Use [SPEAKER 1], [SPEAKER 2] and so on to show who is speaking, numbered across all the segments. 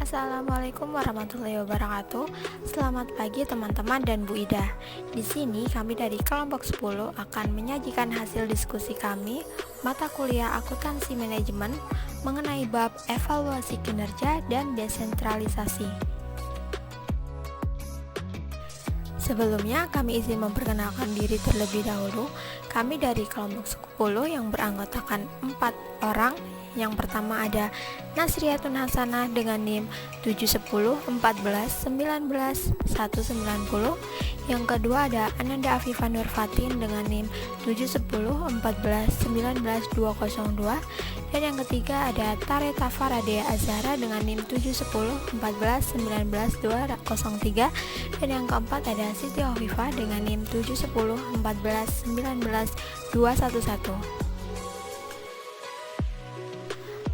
[SPEAKER 1] Assalamualaikum warahmatullahi wabarakatuh. Selamat pagi teman-teman dan Bu Ida. Di sini kami dari kelompok 10 akan menyajikan hasil diskusi kami mata kuliah akuntansi manajemen mengenai bab evaluasi kinerja dan desentralisasi. Sebelumnya kami izin memperkenalkan diri terlebih dahulu. Kami dari kelompok 10 yang beranggotakan 4 orang. Yang pertama ada Nasriatun Hasanah dengan NIM 710 14 19 190. Yang kedua ada Ananda Afifah Nurfatin dengan NIM 710 14 19 202. Dan yang ketiga ada Tareta Faradea Azhara dengan NIM 710 14 19 203. Dan yang keempat ada Siti Afifah dengan NIM 710 14 19 211.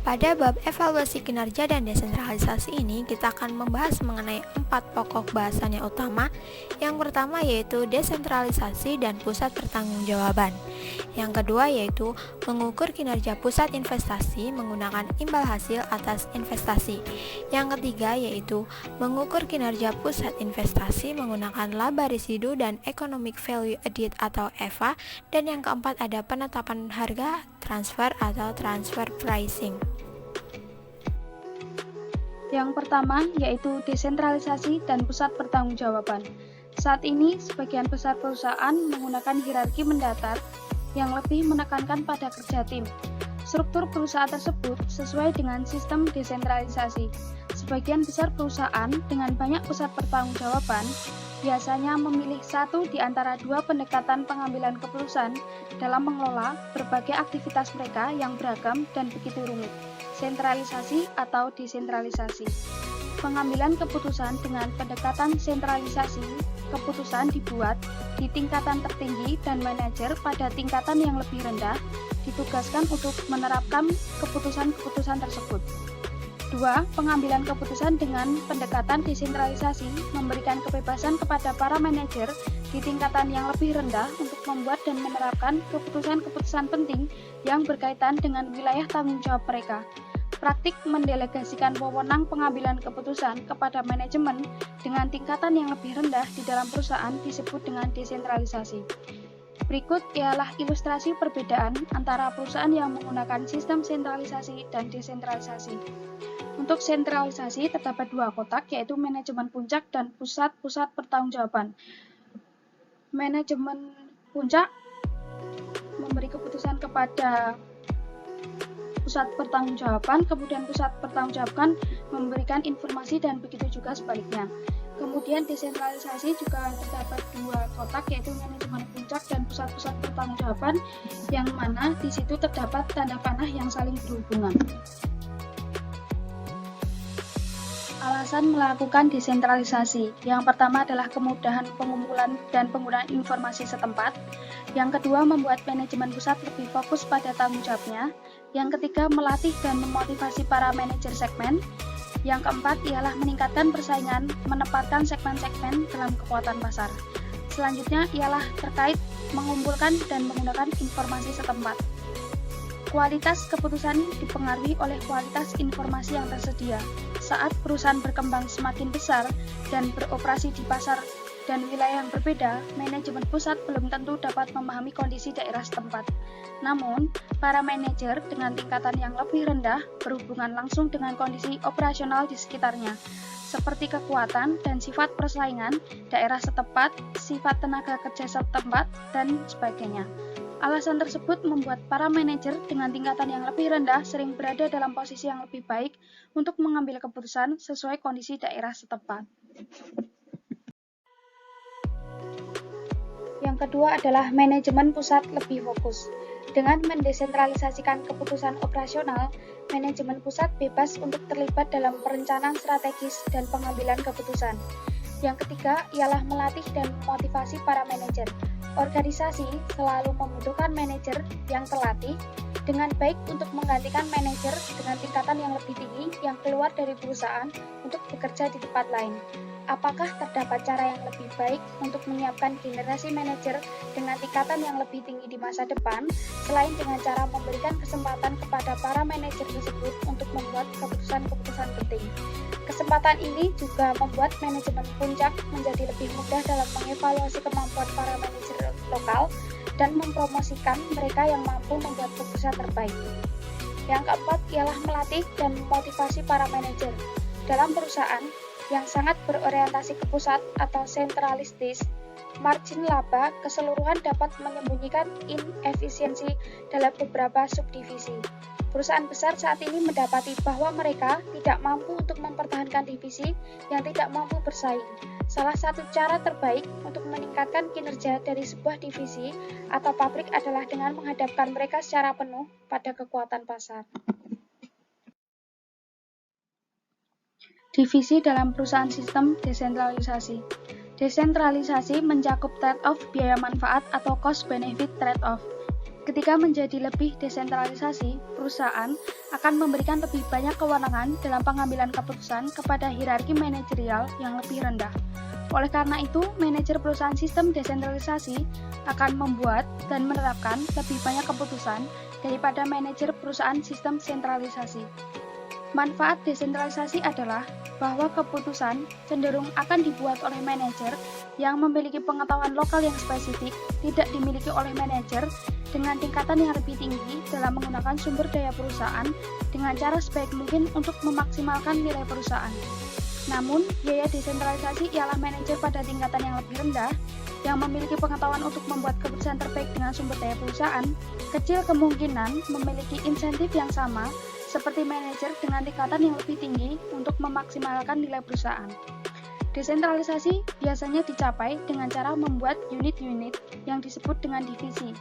[SPEAKER 1] Pada bab evaluasi kinerja dan desentralisasi ini, kita akan membahas mengenai 4 pokok bahasan yang utama. Yang pertama yaitu desentralisasi dan pusat pertanggungjawaban. Yang kedua yaitu mengukur kinerja pusat investasi menggunakan imbal hasil atas investasi. Yang ketiga yaitu mengukur kinerja pusat investasi menggunakan laba residu dan economic value added atau EVA. Dan yang keempat ada penetapan harga transfer atau transfer pricing.
[SPEAKER 2] Yang pertama yaitu desentralisasi dan pusat pertanggungjawaban. Saat ini, sebagian besar perusahaan menggunakan hierarki mendatar yang lebih menekankan pada kerja tim. Struktur perusahaan tersebut sesuai dengan sistem desentralisasi. Sebagian besar perusahaan dengan banyak pusat pertanggungjawaban biasanya memilih satu di antara dua pendekatan pengambilan keputusan dalam mengelola berbagai aktivitas mereka yang beragam dan begitu rumit. Sentralisasi atau desentralisasi. Pengambilan keputusan dengan pendekatan sentralisasi, keputusan dibuat di tingkatan tertinggi dan manajer pada tingkatan yang lebih rendah ditugaskan untuk menerapkan keputusan-keputusan tersebut. 2. Pengambilan keputusan dengan pendekatan desentralisasi memberikan kebebasan kepada para manajer di tingkatan yang lebih rendah untuk membuat dan menerapkan keputusan-keputusan penting yang berkaitan dengan wilayah tanggung jawab mereka. Praktik mendelegasikan wewenang pengambilan keputusan kepada manajemen dengan tingkatan yang lebih rendah di dalam perusahaan disebut dengan desentralisasi. Berikut ialah ilustrasi perbedaan antara perusahaan yang menggunakan sistem sentralisasi dan desentralisasi. Untuk sentralisasi terdapat dua kotak, yaitu manajemen puncak dan pusat-pusat pertanggungjawaban. Manajemen puncak memberi keputusan kepada pusat pertanggungjawaban, kemudian pusat pertanggungjawaban memberikan informasi dan begitu juga sebaliknya. Kemudian desentralisasi juga terdapat dua kotak, yaitu manajemen puncak dan pusat-pusat pertanggungjawaban, yang mana di situ terdapat tanda panah yang saling berhubungan. Alasan melakukan desentralisasi. Yang pertama adalah kemudahan pengumpulan dan penggunaan informasi setempat. Yang kedua, membuat manajemen pusat lebih fokus pada tanggung jawabnya. Yang ketiga, melatih dan memotivasi para manajer segmen. Yang keempat ialah meningkatkan persaingan, menempatkan segmen-segmen dalam kekuatan pasar. Selanjutnya ialah terkait mengumpulkan dan menggunakan informasi setempat. Kualitas keputusan dipengaruhi oleh kualitas informasi yang tersedia. Saat perusahaan berkembang semakin besar dan beroperasi di pasar dan wilayah yang berbeda, manajemen pusat belum tentu dapat memahami kondisi daerah setempat. Namun, para manajer dengan tingkatan yang lebih rendah berhubungan langsung dengan kondisi operasional di sekitarnya, seperti kekuatan dan sifat persaingan daerah setempat, sifat tenaga kerja setempat, dan sebagainya. Alasan tersebut membuat para manajer dengan tingkatan yang lebih rendah sering berada dalam posisi yang lebih baik untuk mengambil keputusan sesuai kondisi daerah setempat. Yang kedua adalah manajemen pusat lebih fokus. Dengan mendesentralisasikan keputusan operasional, manajemen pusat bebas untuk terlibat dalam perencanaan strategis dan pengambilan keputusan. Yang ketiga ialah melatih dan memotivasi para manajer. Organisasi selalu membutuhkan manajer yang terlatih dengan baik untuk menggantikan manajer dengan tingkatan yang lebih tinggi yang keluar dari perusahaan untuk bekerja di tempat lain. apakah terdapat cara yang lebih baik untuk menyiapkan generasi manajer dengan tingkatan yang lebih tinggi di masa depan, selain dengan cara memberikan kesempatan kepada para manajer tersebut untuk membuat keputusan-keputusan penting. Kesempatan ini juga membuat manajemen puncak menjadi lebih mudah dalam mengevaluasi kemampuan para manajer lokal dan mempromosikan mereka yang mampu membuat keputusan terbaik. Yang keempat ialah melatih dan memotivasi para manajer. Dalam perusahaan yang sangat berorientasi ke pusat atau sentralistis, margin laba keseluruhan dapat menyembunyikan inefisiensi dalam beberapa subdivisi. Perusahaan besar saat ini mendapati bahwa mereka tidak mampu untuk mempertahankan divisi yang tidak mampu bersaing. Salah satu cara terbaik untuk meningkatkan kinerja dari sebuah divisi atau pabrik adalah dengan menghadapkan mereka secara penuh pada kekuatan pasar. Divisi dalam perusahaan sistem desentralisasi. Desentralisasi mencakup trade-off biaya manfaat atau cost-benefit trade-off. Ketika menjadi lebih desentralisasi, perusahaan akan memberikan lebih banyak kewenangan dalam pengambilan keputusan kepada hierarki manajerial yang lebih rendah. Oleh karena itu, manajer perusahaan sistem desentralisasi akan membuat dan menerapkan lebih banyak keputusan daripada manajer perusahaan sistem sentralisasi. Manfaat desentralisasi adalah bahwa keputusan cenderung akan dibuat oleh manajer yang memiliki pengetahuan lokal yang spesifik, tidak dimiliki oleh manajer dengan tingkatan yang lebih tinggi dalam menggunakan sumber daya perusahaan dengan cara sebaik mungkin untuk memaksimalkan nilai perusahaan. Namun, biaya desentralisasi ialah manajer pada tingkatan yang lebih rendah yang memiliki pengetahuan untuk membuat keputusan terbaik dengan sumber daya perusahaan, kecil kemungkinan memiliki insentif yang sama seperti manajer dengan tingkatan yang lebih tinggi untuk memaksimalkan nilai perusahaan. Desentralisasi biasanya dicapai dengan cara membuat unit-unit yang disebut dengan divisi.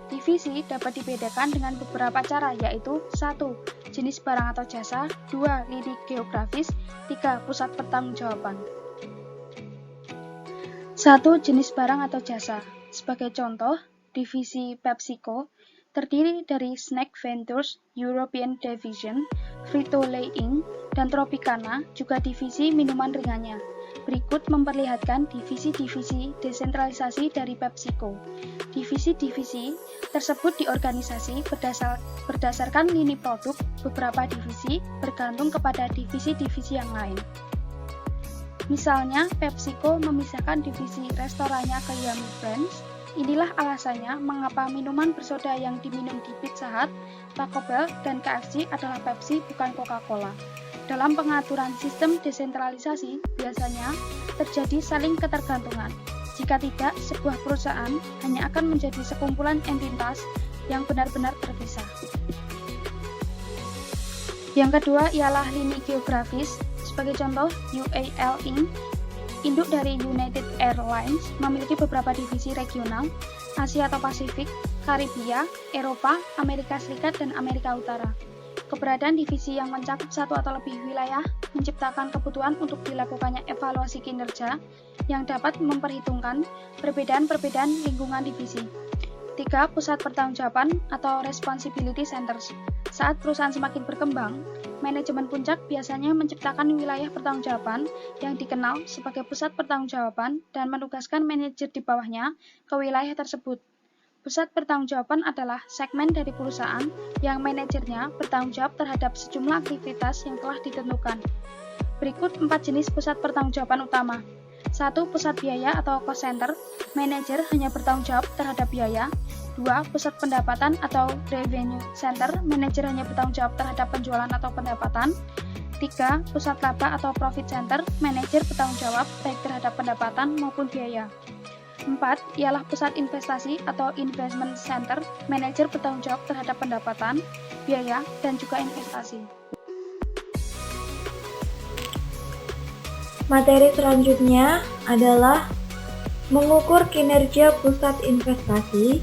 [SPEAKER 2] Divisi dapat dibedakan dengan beberapa cara, yaitu 1. Jenis barang atau jasa, 2. Lini geografis, 3. Pusat pertanggungjawaban. 1. Jenis barang atau jasa. Sebagai contoh, divisi PepsiCo terdiri dari Snack Ventures European Division, Frito-Lay Inc., dan Tropicana, juga divisi minuman ringannya. Berikut memperlihatkan divisi-divisi desentralisasi dari PepsiCo. Divisi-divisi tersebut diorganisasi berdasarkan lini produk beberapa divisi bergantung kepada divisi-divisi yang lain. Misalnya, PepsiCo memisahkan divisi restorannya ke Yummy Brands. Inilah alasannya mengapa minuman bersoda yang diminum di Pizza Hut, Taco Bell, dan KFC adalah Pepsi bukan Coca-Cola. Dalam pengaturan sistem desentralisasi, biasanya terjadi saling ketergantungan. Jika tidak, sebuah perusahaan hanya akan menjadi sekumpulan entitas yang benar-benar terpisah. Yang kedua ialah lini geografis. Sebagai contoh, UAL Inc., induk dari United Airlines, memiliki beberapa divisi regional, Asia atau Pasifik, Karibia, Eropa, Amerika Serikat, dan Amerika Utara. Keberadaan divisi yang mencakup satu atau lebih wilayah menciptakan kebutuhan untuk dilakukannya evaluasi kinerja yang dapat memperhitungkan perbedaan-perbedaan lingkungan divisi. 3. Pusat pertanggungjawaban atau responsibility centers. Saat perusahaan semakin berkembang, manajemen puncak biasanya menciptakan wilayah pertanggungjawaban yang dikenal sebagai pusat pertanggungjawaban dan menugaskan manajer di bawahnya ke wilayah tersebut. Pusat pertanggungjawaban adalah segmen dari perusahaan yang manajernya bertanggung jawab terhadap sejumlah aktivitas yang telah ditentukan. Berikut 4 jenis pusat pertanggungjawaban utama. 1. Pusat biaya atau cost center. Manajer hanya bertanggung jawab terhadap biaya. 2. Pusat pendapatan atau revenue center. Manajer hanya bertanggung jawab terhadap penjualan atau pendapatan. 3. Pusat laba atau profit center. Manajer bertanggung jawab baik terhadap pendapatan maupun biaya. 4. Ialah pusat investasi atau investment center. Manajer bertanggung jawab terhadap pendapatan, biaya, dan juga investasi.
[SPEAKER 3] Materi selanjutnya adalah mengukur kinerja pusat investasi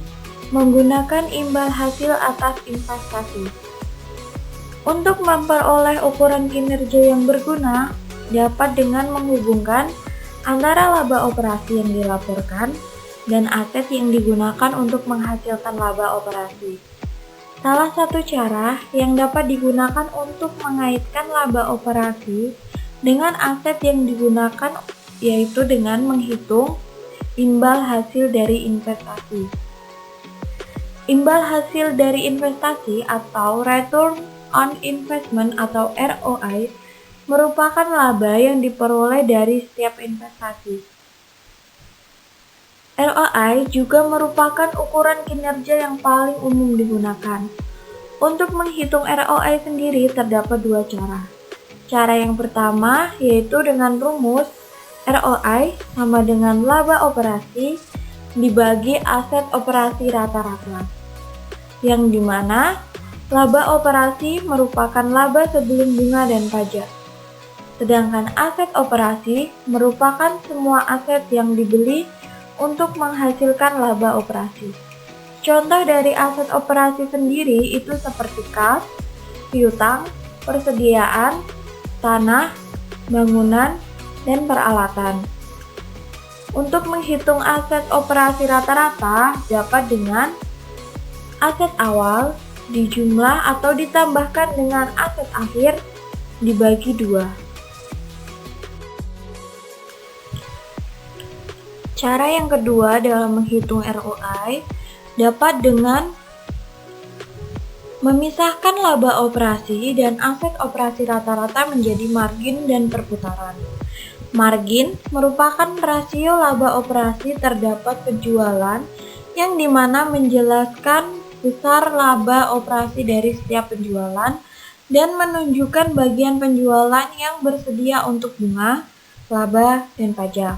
[SPEAKER 3] menggunakan imbal hasil atas investasi. Untuk memperoleh ukuran kinerja yang berguna, dapat dengan menghubungkan antara laba operasi yang dilaporkan dan aset yang digunakan untuk menghasilkan laba operasi. Salah satu cara yang dapat digunakan untuk mengaitkan laba operasi dengan aset yang digunakan yaitu dengan menghitung imbal hasil dari investasi. Imbal hasil dari investasi atau Return on Investment atau ROI merupakan laba yang diperoleh dari setiap investasi. ROI juga merupakan ukuran kinerja yang paling umum digunakan. Untuk menghitung ROI sendiri terdapat dua cara. Cara yang pertama yaitu dengan rumus ROI sama dengan laba operasi dibagi aset operasi rata-rata, yang dimana laba operasi merupakan laba sebelum bunga dan pajak. Sedangkan aset operasi merupakan semua aset yang dibeli untuk menghasilkan laba operasi. Contoh dari aset operasi sendiri itu seperti kas, piutang, persediaan, tanah, bangunan, dan peralatan. Untuk menghitung aset operasi rata-rata dapat dengan aset awal dijumlah atau ditambahkan dengan aset akhir dibagi 2. Cara yang kedua dalam menghitung ROI dapat dengan memisahkan laba operasi dan aset operasi rata-rata menjadi margin dan perputaran. Margin merupakan rasio laba operasi terdapat penjualan yang dimana menjelaskan besar laba operasi dari setiap penjualan dan menunjukkan bagian penjualan yang bersedia untuk bunga, laba, dan pajak.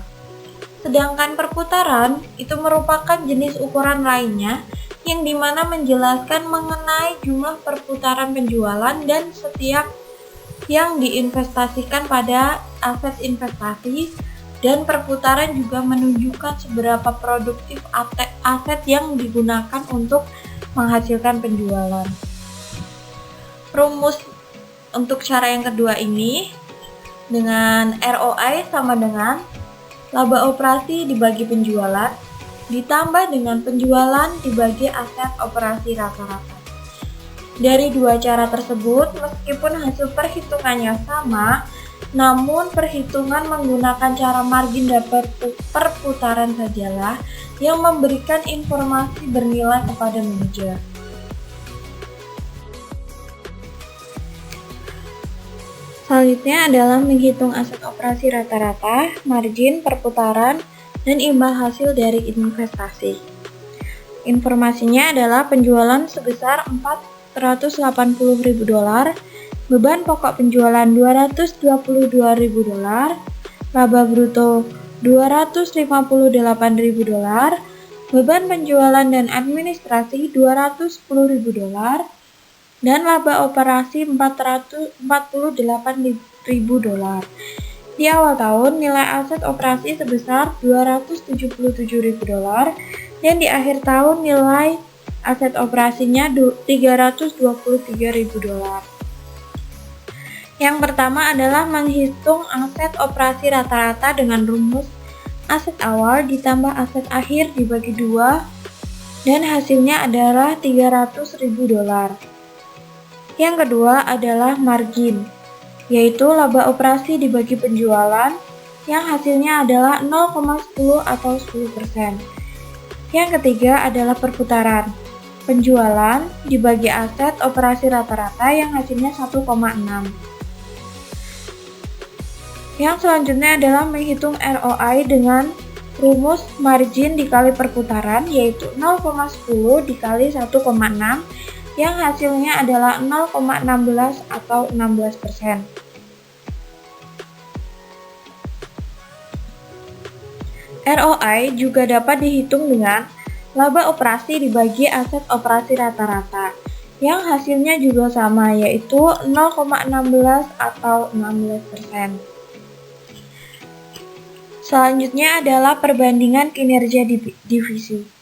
[SPEAKER 3] Sedangkan perputaran itu merupakan jenis ukuran lainnya yang dimana menjelaskan mengenai jumlah perputaran penjualan dan setiap yang diinvestasikan pada aset investasi, dan perputaran juga menunjukkan seberapa produktif aset yang digunakan untuk menghasilkan penjualan. Rumus untuk cara yang kedua ini dengan ROI sama dengan laba operasi dibagi penjualan ditambah dengan penjualan dibagi aset operasi rata-rata. Dari dua cara tersebut, meskipun hasil perhitungannya sama, namun perhitungan menggunakan cara margin dan perputaran sajalah yang memberikan informasi bernilai kepada manajer. Selanjutnya adalah menghitung aset operasi rata-rata, margin, perputaran, dan imbal hasil dari investasi. Informasinya adalah penjualan sebesar $480.000, beban pokok penjualan $222.000, laba bruto $258.000, beban penjualan dan administrasi $210.000, dan laba operasi $448.000. Di awal tahun, nilai aset operasi sebesar $277.000 dan di akhir tahun nilai aset operasinya $323.000. Yang pertama adalah menghitung aset operasi rata-rata dengan rumus aset awal ditambah aset akhir dibagi 2 dan hasilnya adalah $300.000. Yang kedua adalah margin, yaitu laba operasi dibagi penjualan yang hasilnya adalah 0,10 atau 10%. Yang ketiga adalah perputaran, penjualan dibagi aset operasi rata-rata yang hasilnya 1,6. Yang selanjutnya adalah menghitung ROI dengan rumus margin dikali perputaran, yaitu 0,10 dikali 1,6 yang hasilnya adalah 0,16 atau 16%. ROI juga dapat dihitung dengan laba operasi dibagi aset operasi rata-rata yang hasilnya juga sama, yaitu 0,16 atau 16%. Selanjutnya adalah perbandingan kinerja divisi.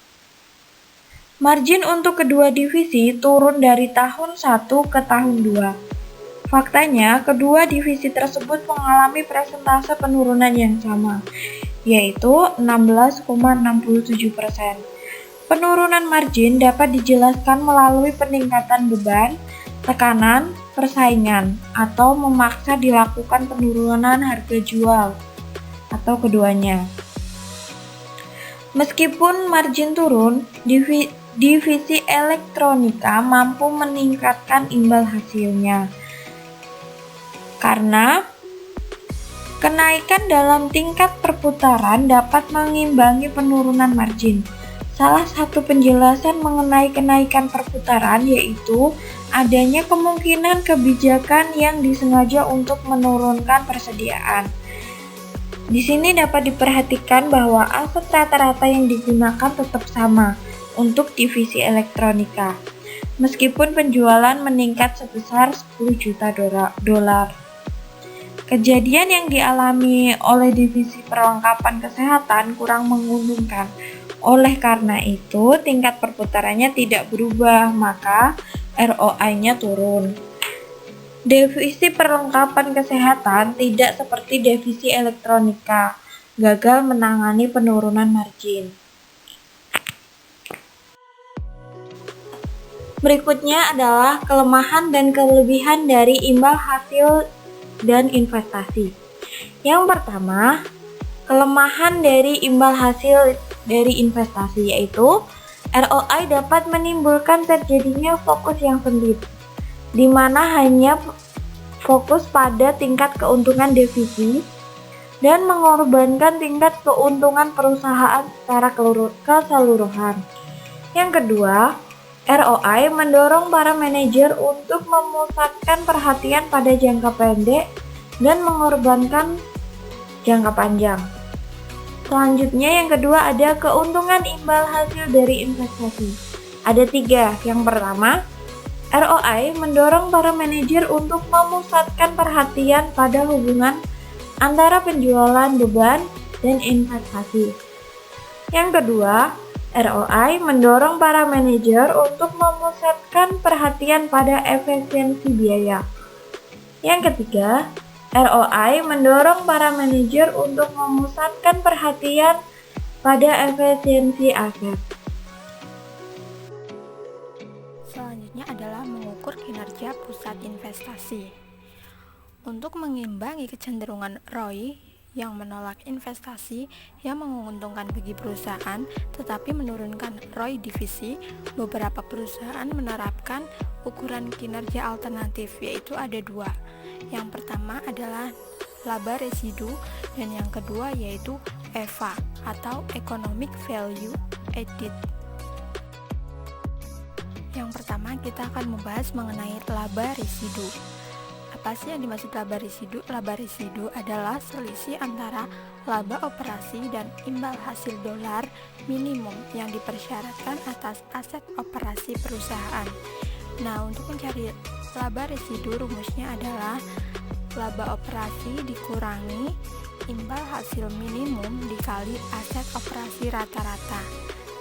[SPEAKER 3] Margin untuk kedua divisi turun dari tahun 1 ke tahun 2. Faktanya, kedua divisi tersebut mengalami persentase penurunan yang sama, yaitu 16,67%. Penurunan margin dapat dijelaskan melalui peningkatan beban, tekanan, persaingan, atau memaksa dilakukan penurunan harga jual atau keduanya. Meskipun margin turun, divisi elektronika mampu meningkatkan imbal hasilnya karena kenaikan dalam tingkat perputaran dapat mengimbangi penurunan margin. Salah satu penjelasan mengenai kenaikan perputaran yaitu adanya kemungkinan kebijakan yang disengaja untuk menurunkan persediaan. Di sini dapat diperhatikan bahwa aset rata-rata yang digunakan tetap sama untuk divisi elektronika, meskipun penjualan meningkat sebesar 10 juta dolar. Kejadian yang dialami oleh divisi perlengkapan kesehatan kurang menguntungkan. Oleh karena itu, tingkat perputarannya tidak berubah, maka ROI-nya turun. Divisi perlengkapan kesehatan tidak seperti divisi elektronika, gagal menangani penurunan margin. Berikutnya adalah kelemahan dan kelebihan dari imbal hasil dan investasi. Yang pertama, kelemahan dari imbal hasil dari investasi yaitu ROI dapat menimbulkan terjadinya fokus yang sempit, di mana hanya fokus pada tingkat keuntungan divisi dan mengorbankan tingkat keuntungan perusahaan secara keseluruhan. Yang kedua, ROI mendorong para manajer untuk memusatkan perhatian pada jangka pendek dan mengorbankan jangka panjang. Selanjutnya yang kedua ada keuntungan imbal hasil dari investasi. Ada 3. Yang pertama, ROI mendorong para manajer untuk memusatkan perhatian pada hubungan antara penjualan beban dan investasi. Yang kedua, ROI mendorong para manajer untuk memusatkan perhatian pada efisiensi biaya. Yang ketiga, ROI mendorong para manajer untuk memusatkan perhatian pada efisiensi aset.
[SPEAKER 1] Selanjutnya adalah mengukur kinerja pusat investasi. Untuk mengimbangi kecenderungan ROI yang menolak investasi yang menguntungkan bagi perusahaan tetapi menurunkan ROI divisi, beberapa perusahaan menerapkan ukuran kinerja alternatif, yaitu ada 2. Yang pertama adalah laba residu dan yang kedua yaitu EVA atau Economic Value Added. Yang pertama kita akan membahas mengenai laba residu. Apa sih yang dimaksud laba residu? Laba residu adalah selisih antara laba operasi dan imbal hasil dolar minimum yang dipersyaratkan atas aset operasi perusahaan. Nah, untuk mencari laba residu rumusnya adalah laba operasi dikurangi imbal hasil minimum dikali aset operasi rata-rata.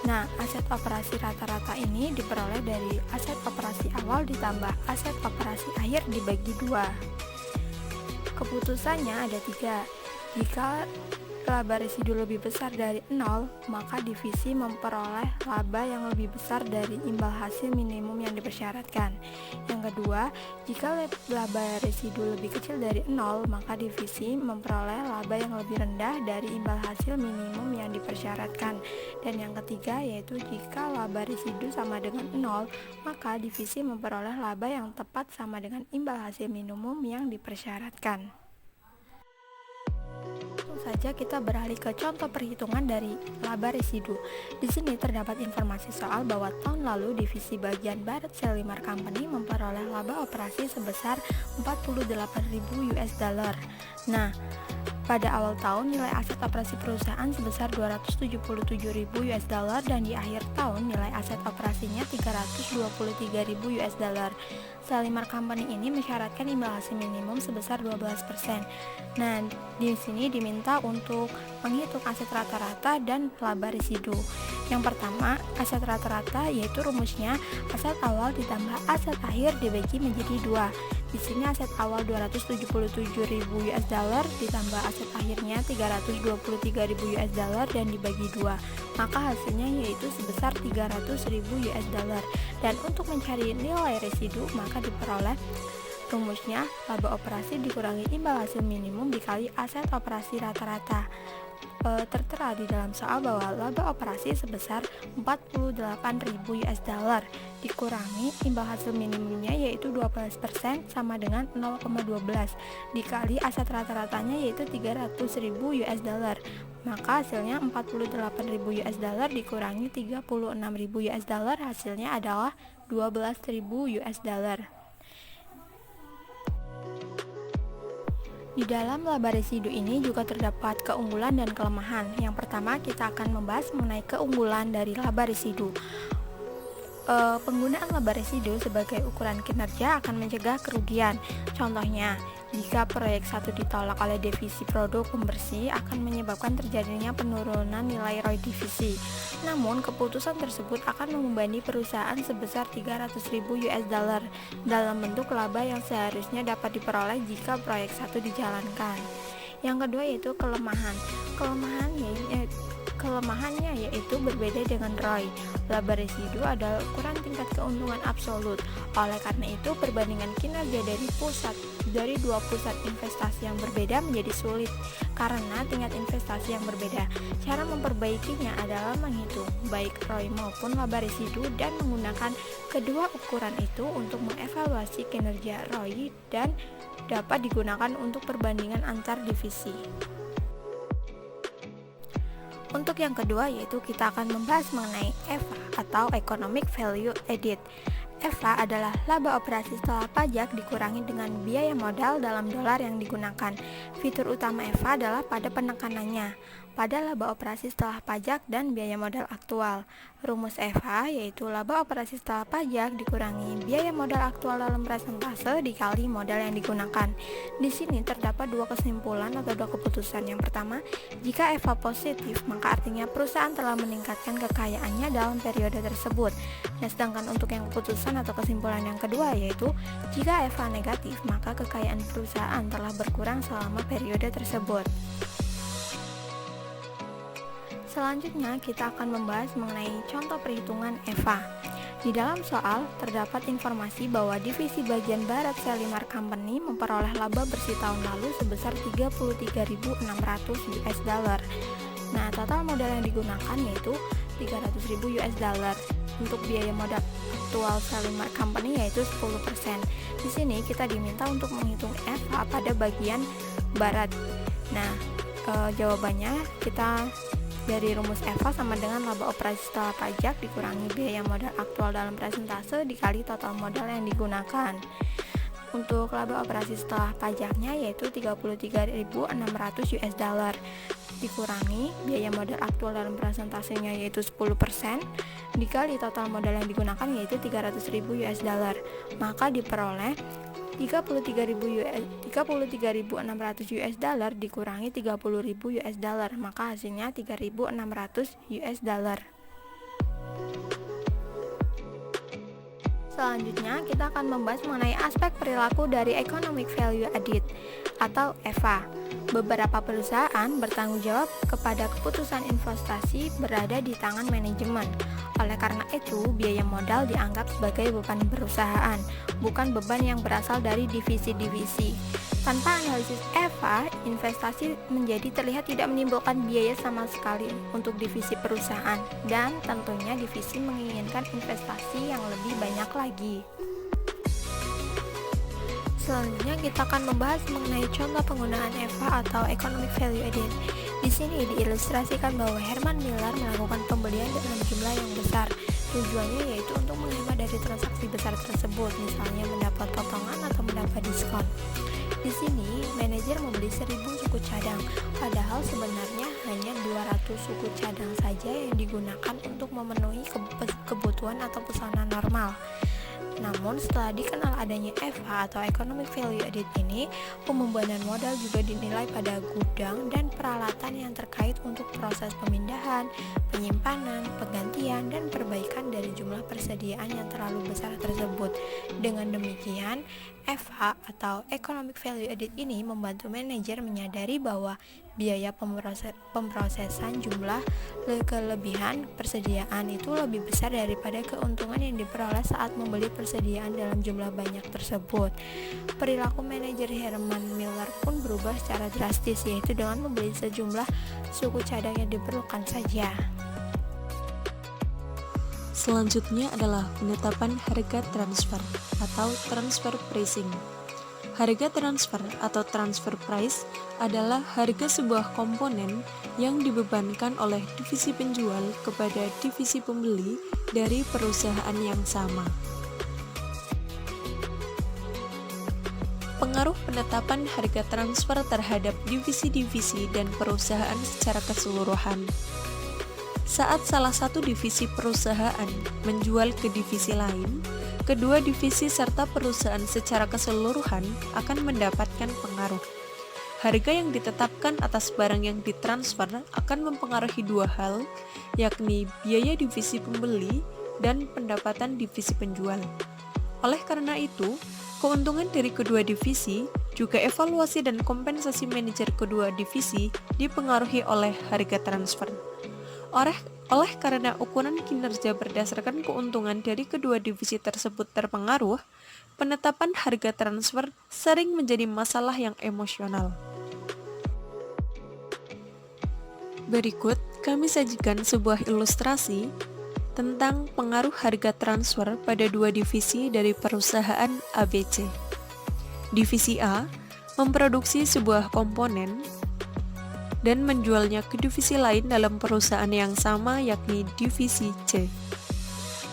[SPEAKER 1] Nah, aset operasi rata-rata ini diperoleh dari aset operasi awal ditambah aset operasi akhir dibagi 2. Keputusannya ada 3. Jika laba residu lebih besar dari 0, maka divisi memperoleh laba yang lebih besar dari imbal hasil minimum yang dipersyaratkan. Yang kedua, jika laba residu lebih kecil dari 0, maka divisi memperoleh laba yang lebih rendah dari imbal hasil minimum yang dipersyaratkan. Dan yang ketiga yaitu jika laba residu sama dengan 0, maka divisi memperoleh laba yang tepat sama dengan imbal hasil minimum yang dipersyaratkan. Saja kita beralih ke contoh perhitungan dari laba residu. Di sini terdapat informasi soal bahwa tahun lalu divisi bagian barat Selimar Company memperoleh laba operasi sebesar 48.000 US dollar. Nah, pada awal tahun nilai aset operasi perusahaan sebesar 277.000 US dollar dan di akhir tahun nilai aset operasinya 323.000 US dollar. Selimar Company ini mensyaratkan imbal hasil minimum sebesar 12%. Nah, di sini diminta untuk menghitung aset rata-rata dan laba residu. Yang pertama, aset rata-rata yaitu rumusnya aset awal ditambah aset akhir dibagi menjadi 2. Di sini aset awal 277.000 US dollar ditambah aset akhirnya 323.000 US dollar dan dibagi 2. Maka hasilnya yaitu sebesar 300.000 US dollar. Dan untuk mencari nilai residu maka diperoleh Rumusnya, laba operasi dikurangi imbal hasil minimum dikali aset operasi rata-rata. Tertera di dalam soal bahwa laba operasi sebesar 48.000 US dollar dikurangi imbal hasil minimumnya yaitu 12% sama dengan 0,12 dikali aset rata-ratanya yaitu 300.000 US dollar. Maka hasilnya 48.000 US dollar dikurangi 36.000 US dollar, hasilnya adalah 12.000 US dollar. Di dalam laba residu ini juga terdapat keunggulan dan kelemahan. Yang pertama, kita akan membahas mengenai keunggulan dari laba residu. Penggunaan laba residu sebagai ukuran kinerja akan mencegah kerugian. Contohnya, jika proyek satu ditolak oleh divisi produk pembersih akan menyebabkan terjadinya penurunan nilai ROI divisi. Namun, keputusan tersebut akan membebani perusahaan sebesar 300.000 US dollar dalam bentuk laba yang seharusnya dapat diperoleh jika proyek satu dijalankan. Yang kedua yaitu kelemahan. Kelemahannya yaitu berbeda dengan ROI. Laba residu adalah ukuran tingkat keuntungan absolut. Oleh karena itu, perbandingan kinerja dari dua pusat investasi yang berbeda menjadi sulit karena tingkat investasi yang berbeda. Cara memperbaikinya adalah menghitung baik ROI maupun laba residu dan menggunakan kedua ukuran itu untuk mengevaluasi kinerja ROI dan dapat digunakan untuk perbandingan antar divisi. Untuk yang kedua yaitu kita akan membahas mengenai EVA atau Economic Value Added. EVA adalah laba operasi setelah pajak dikurangi dengan biaya modal dalam dolar yang digunakan. Fitur utama EVA adalah pada penekanannya pada laba operasi setelah pajak dan biaya modal aktual. Rumus EVA yaitu laba operasi setelah pajak dikurangi biaya modal aktual dalam persentase dikali modal yang digunakan. Di sini terdapat dua kesimpulan atau dua keputusan. Yang pertama, jika EVA positif, maka artinya perusahaan telah meningkatkan kekayaannya dalam periode tersebut. Nah, sedangkan untuk yang keputusan atau kesimpulan yang kedua yaitu jika EVA negatif, maka kekayaan perusahaan telah berkurang selama periode tersebut. Selanjutnya, kita akan membahas mengenai contoh perhitungan EVA. Di dalam soal, terdapat informasi bahwa divisi bagian barat Selimar Company memperoleh laba bersih tahun lalu sebesar 33.600 US dollar. Nah, total modal yang digunakan yaitu 300.000 US dollar. Untuk biaya modal aktual Selimar Company yaitu 10%. Di sini kita diminta untuk menghitung EVA pada bagian barat. Nah, jawabannya kita dari rumus EVA sama dengan laba operasi setelah pajak dikurangi biaya modal aktual dalam persentase dikali total modal yang digunakan. Untuk laba operasi setelah pajaknya yaitu 33.600 US dollar dikurangi biaya modal aktual dalam persentasenya yaitu 10% dikali total modal yang digunakan yaitu 300.000 US dollar, maka diperoleh 33.600 US dollar dikurangi 30.000 US dollar, maka hasilnya 3.600 US dollar. Selanjutnya, kita akan membahas mengenai aspek perilaku dari Economic Value Added atau EVA. Beberapa perusahaan bertanggung jawab kepada keputusan investasi berada di tangan manajemen. Oleh karena itu, biaya modal dianggap sebagai beban perusahaan, bukan beban yang berasal dari divisi-divisi. Tanpa analisis EVA, investasi menjadi terlihat tidak menimbulkan biaya sama sekali untuk divisi perusahaan, dan tentunya divisi menginginkan investasi yang lebih banyak lagi. Selanjutnya kita akan membahas mengenai contoh penggunaan EVA atau Economic Value Added. Di sini diilustrasikan bahwa Herman Miller melakukan pembelian dalam jumlah yang besar. Tujuannya yaitu untuk menghemat dari transaksi besar tersebut, misalnya mendapat potongan atau mendapat diskon. Di sini, manajer membeli 1.000 suku cadang, padahal sebenarnya hanya 200 suku cadang saja yang digunakan untuk memenuhi kebutuhan atau pesanan normal. Namun, setelah dikenal adanya EVA atau Economic Value Added ini, pembebanan modal juga dinilai pada gudang dan peralatan yang terkait untuk proses pemindahan, penyimpanan, penggantian, dan perbaikan dari jumlah persediaan yang terlalu besar tersebut. Dengan demikian, EVA atau Economic Value Added ini membantu manajer menyadari bahwa biaya pemrosesan jumlah kelebihan persediaan itu lebih besar daripada keuntungan yang diperoleh saat membeli persediaan dalam jumlah banyak tersebut. Perilaku manajer Herman Miller pun berubah secara drastis, yaitu dengan membeli sejumlah suku cadang yang diperlukan saja.
[SPEAKER 4] Selanjutnya adalah penetapan harga transfer atau transfer pricing. Harga transfer atau transfer price adalah harga sebuah komponen yang dibebankan oleh divisi penjual kepada divisi pembeli dari perusahaan yang sama. Pengaruh penetapan harga transfer terhadap divisi-divisi dan perusahaan secara keseluruhan. Saat salah satu divisi perusahaan menjual ke divisi lain, kedua divisi serta perusahaan secara keseluruhan akan mendapatkan pengaruh. Harga yang ditetapkan atas barang yang ditransfer akan mempengaruhi dua hal, yakni biaya divisi pembeli dan pendapatan divisi penjual. Oleh karena itu, keuntungan dari kedua divisi, juga evaluasi dan kompensasi manajer kedua divisi dipengaruhi oleh harga transfer. Oleh karena ukuran kinerja berdasarkan keuntungan dari kedua divisi tersebut terpengaruh, penetapan harga transfer sering menjadi masalah yang emosional. Berikut kami sajikan sebuah ilustrasi tentang pengaruh harga transfer pada dua divisi dari perusahaan ABC. Divisi A memproduksi sebuah komponen dan menjualnya ke divisi lain dalam perusahaan yang sama, yakni divisi C.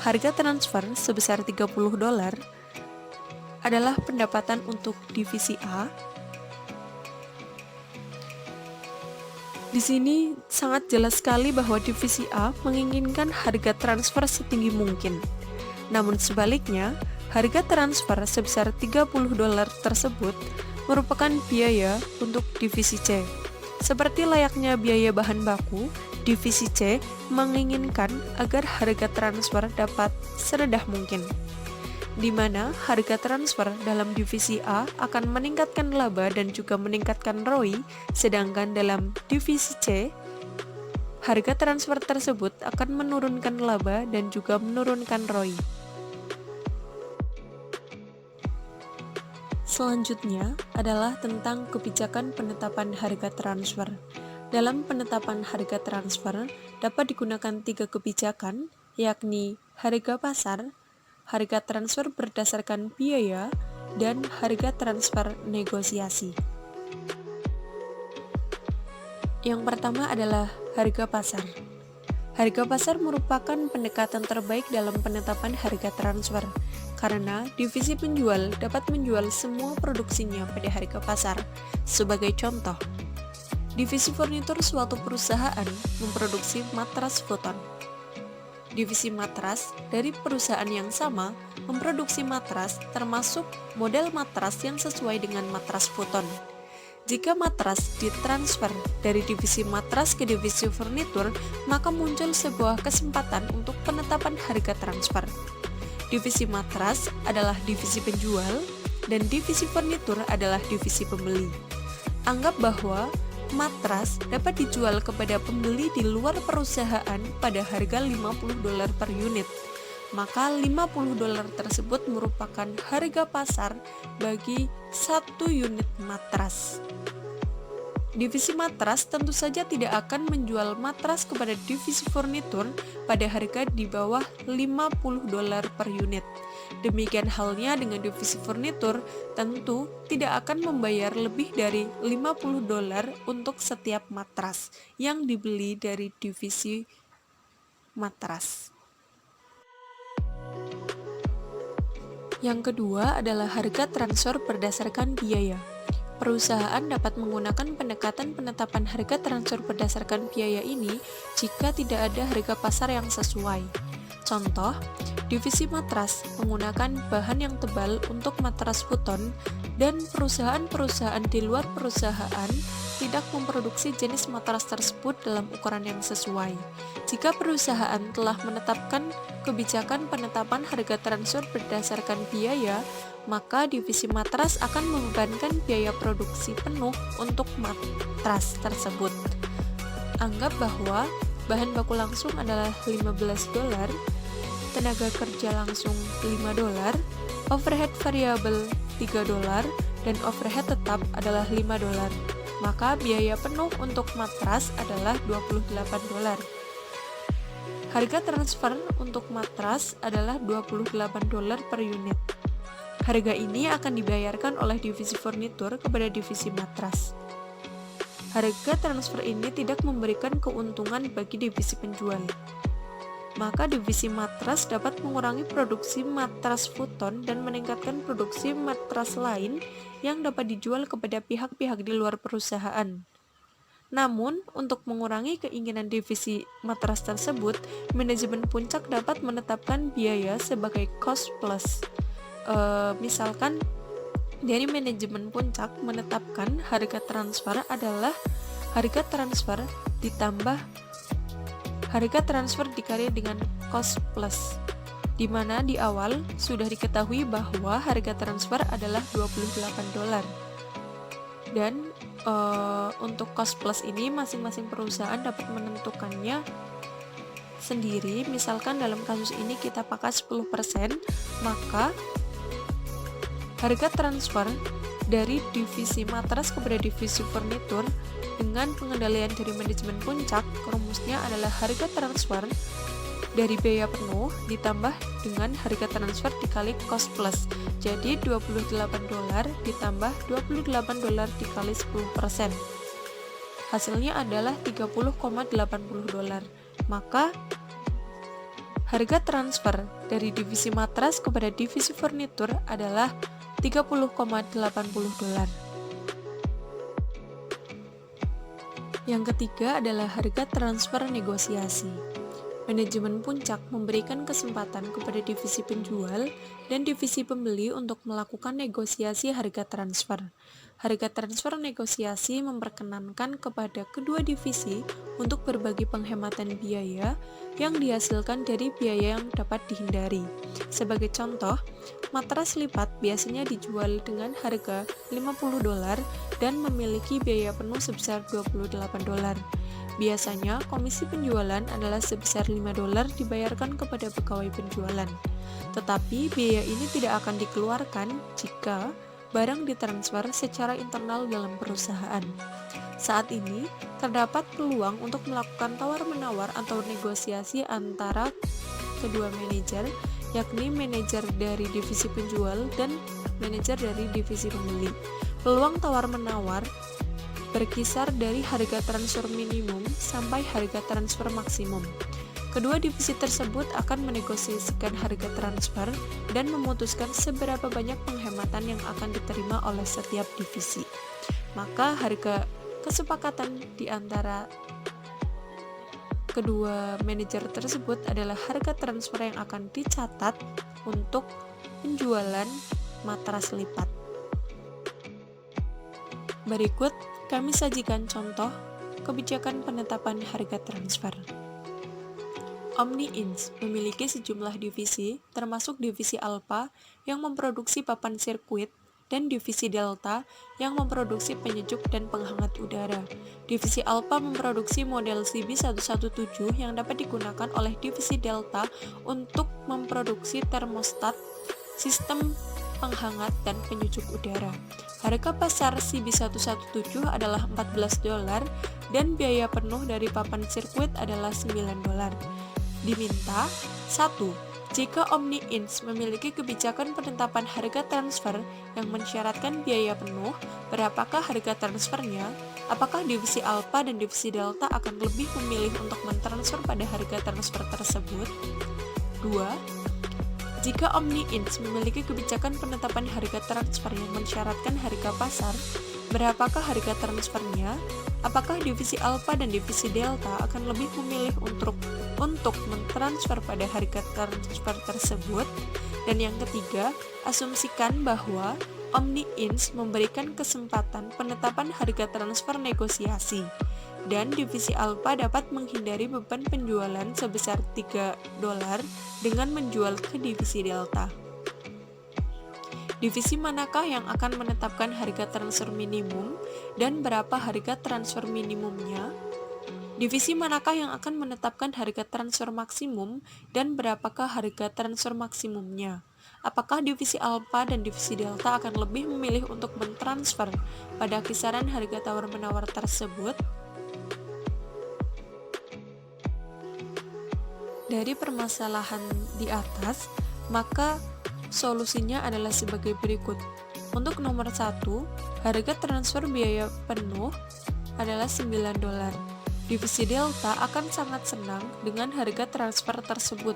[SPEAKER 4] Harga transfer sebesar $30 adalah pendapatan untuk divisi A. Di sini sangat jelas sekali bahwa divisi A menginginkan harga transfer setinggi mungkin. Namun sebaliknya, harga transfer sebesar $30 tersebut merupakan biaya untuk divisi C. Seperti layaknya biaya bahan baku, divisi C menginginkan agar harga transfer dapat serendah mungkin, di mana harga transfer dalam divisi A akan meningkatkan laba dan juga meningkatkan ROI, sedangkan dalam divisi C, harga transfer tersebut akan menurunkan laba dan juga menurunkan ROI. Selanjutnya adalah tentang kebijakan penetapan harga transfer. Dalam penetapan harga transfer dapat digunakan 3 kebijakan, yakni harga pasar, harga transfer berdasarkan biaya, dan harga transfer negosiasi. Yang pertama adalah harga pasar. Harga pasar merupakan pendekatan terbaik dalam penetapan harga transfer, karena divisi penjual dapat menjual semua produksinya pada harga pasar. Sebagai contoh, divisi furnitur suatu perusahaan memproduksi matras futon. Divisi matras dari perusahaan yang sama memproduksi matras termasuk model matras yang sesuai dengan matras futon. Jika matras ditransfer dari divisi matras ke divisi furnitur, maka muncul sebuah kesempatan untuk penetapan harga transfer. Divisi matras adalah divisi penjual dan divisi furnitur adalah divisi pembeli. Anggap bahwa matras dapat dijual kepada pembeli di luar perusahaan pada harga $50 per unit. Maka $50 tersebut merupakan harga pasar bagi 1 unit matras. Divisi matras tentu saja tidak akan menjual matras kepada divisi furnitur pada harga di bawah $50 per unit. Demikian halnya dengan divisi furnitur, tentu tidak akan membayar lebih dari $50 untuk setiap matras yang dibeli dari divisi matras. Yang kedua adalah harga transfer berdasarkan biaya. Perusahaan dapat menggunakan pendekatan penetapan harga transfer berdasarkan biaya ini jika tidak ada harga pasar yang sesuai. Contoh, divisi matras menggunakan bahan yang tebal untuk matras futon dan perusahaan-perusahaan di luar perusahaan tidak memproduksi jenis matras tersebut dalam ukuran yang sesuai. Jika perusahaan telah menetapkan kebijakan penetapan harga transfer berdasarkan biaya, maka divisi matras akan membebankan biaya produksi penuh untuk matras tersebut. Anggap bahwa bahan baku langsung adalah $15, tenaga kerja langsung $5, overhead variabel $3, dan overhead tetap adalah $5. Maka biaya penuh untuk matras adalah $28. Harga transfer untuk matras adalah $28 per unit. Harga ini akan dibayarkan oleh divisi furnitur kepada divisi matras. Harga transfer ini tidak memberikan keuntungan bagi divisi penjual. Maka divisi matras dapat mengurangi produksi matras futon dan meningkatkan produksi matras lain yang dapat dijual kepada pihak-pihak di luar perusahaan. Namun, untuk mengurangi keinginan divisi matras tersebut, manajemen puncak dapat menetapkan biaya sebagai cost plus. Misalkan, dari manajemen puncak menetapkan harga transfer adalah harga transfer ditambah harga transfer dikali dengan cost plus, di mana di awal sudah diketahui bahwa harga transfer adalah $28. Dan untuk cost plus ini masing-masing perusahaan dapat menentukannya sendiri. Misalkan dalam kasus ini kita pakai 10%, maka harga transfer dari divisi matras kepada divisi furnitur dengan pengendalian dari manajemen puncak, rumusnya adalah harga transfer dari biaya penuh ditambah dengan harga transfer dikali cost plus. Jadi $28 ditambah $28 dikali 10%. Hasilnya adalah $30,80. Maka harga transfer dari divisi matras kepada divisi furnitur adalah $30,80. Yang ketiga adalah harga transfer negosiasi. Manajemen puncak memberikan kesempatan kepada divisi penjual dan divisi pembeli untuk melakukan negosiasi harga transfer. Harga transfer negosiasi memperkenankan kepada kedua divisi untuk berbagi penghematan biaya yang dihasilkan dari biaya yang dapat dihindari. Sebagai contoh, matras lipat biasanya dijual dengan harga $50 dan memiliki biaya penuh sebesar $28. Biasanya, komisi penjualan adalah sebesar $5 dibayarkan kepada pegawai penjualan. Tetapi, biaya ini tidak akan dikeluarkan jika barang ditransfer secara internal dalam perusahaan. Saat ini, terdapat peluang untuk melakukan tawar-menawar atau negosiasi antara kedua manajer, yakni manajer dari divisi penjual dan manajer dari divisi pembeli. Peluang tawar-menawar berkisar dari harga transfer minimum sampai harga transfer maksimum. Kedua divisi tersebut akan menegosiasikan harga transfer dan memutuskan seberapa banyak penghematan yang akan diterima oleh setiap divisi. Maka harga kesepakatan di antara kedua manajer tersebut adalah harga transfer yang akan dicatat untuk penjualan matras lipat. Berikut kami sajikan contoh kebijakan penetapan harga transfer. Omni Ins memiliki sejumlah divisi, termasuk divisi Alpha yang memproduksi papan sirkuit dan divisi Delta yang memproduksi penyejuk dan penghangat udara. Divisi Alpha memproduksi model CB117 yang dapat digunakan oleh divisi Delta untuk memproduksi termostat, sistem penghangat, dan penyejuk udara. Harga pasar CB117 adalah $14 dan biaya penuh dari papan sirkuit adalah $9. Diminta 1. Jika Omni Ins memiliki kebijakan penetapan harga transfer yang mensyaratkan biaya penuh, berapakah harga transfernya? Apakah divisi Alpha dan divisi Delta akan lebih memilih untuk mentransfer pada harga transfer tersebut? 2. Jika Omni Ins memiliki kebijakan penetapan harga transfer yang mensyaratkan harga pasar, berapakah harga transfernya? Apakah divisi Alpha dan divisi Delta akan lebih memilih untuk mentransfer pada harga transfer tersebut? Dan yang ketiga, asumsikan bahwa OmniIns memberikan kesempatan penetapan harga transfer negosiasi, dan divisi Alpha dapat menghindari beban penjualan sebesar $3 dengan menjual ke divisi Delta. Divisi manakah yang akan menetapkan harga transfer minimum dan berapa harga transfer minimumnya? Divisi manakah yang akan menetapkan harga transfer maksimum dan berapakah harga transfer maksimumnya? Apakah divisi Alpha dan divisi Delta akan lebih memilih untuk mentransfer pada kisaran harga tawar-menawar tersebut? Dari permasalahan di atas, maka solusinya adalah sebagai berikut. Untuk nomor 1, harga transfer biaya penuh adalah $9. Divisi Delta akan sangat senang dengan harga transfer tersebut,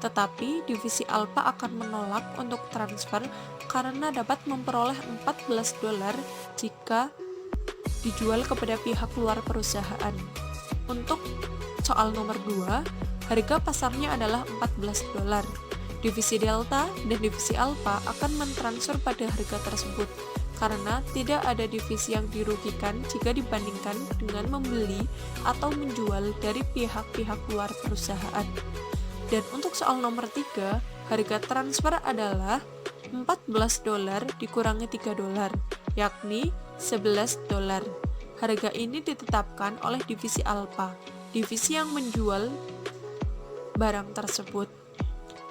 [SPEAKER 4] tetapi divisi Alpha akan menolak untuk transfer karena dapat memperoleh $14 jika dijual kepada pihak luar perusahaan. Untuk soal nomor 2, harga pasarnya adalah $14. Divisi Delta dan divisi Alpha akan mentransfer pada harga tersebut, karena tidak ada divisi yang dirugikan jika dibandingkan dengan membeli atau menjual dari pihak-pihak luar perusahaan. Dan untuk soal nomor 3, harga transfer adalah $14 dikurangi $3, yakni $11. Harga ini ditetapkan oleh divisi Alpha, divisi yang menjual barang tersebut.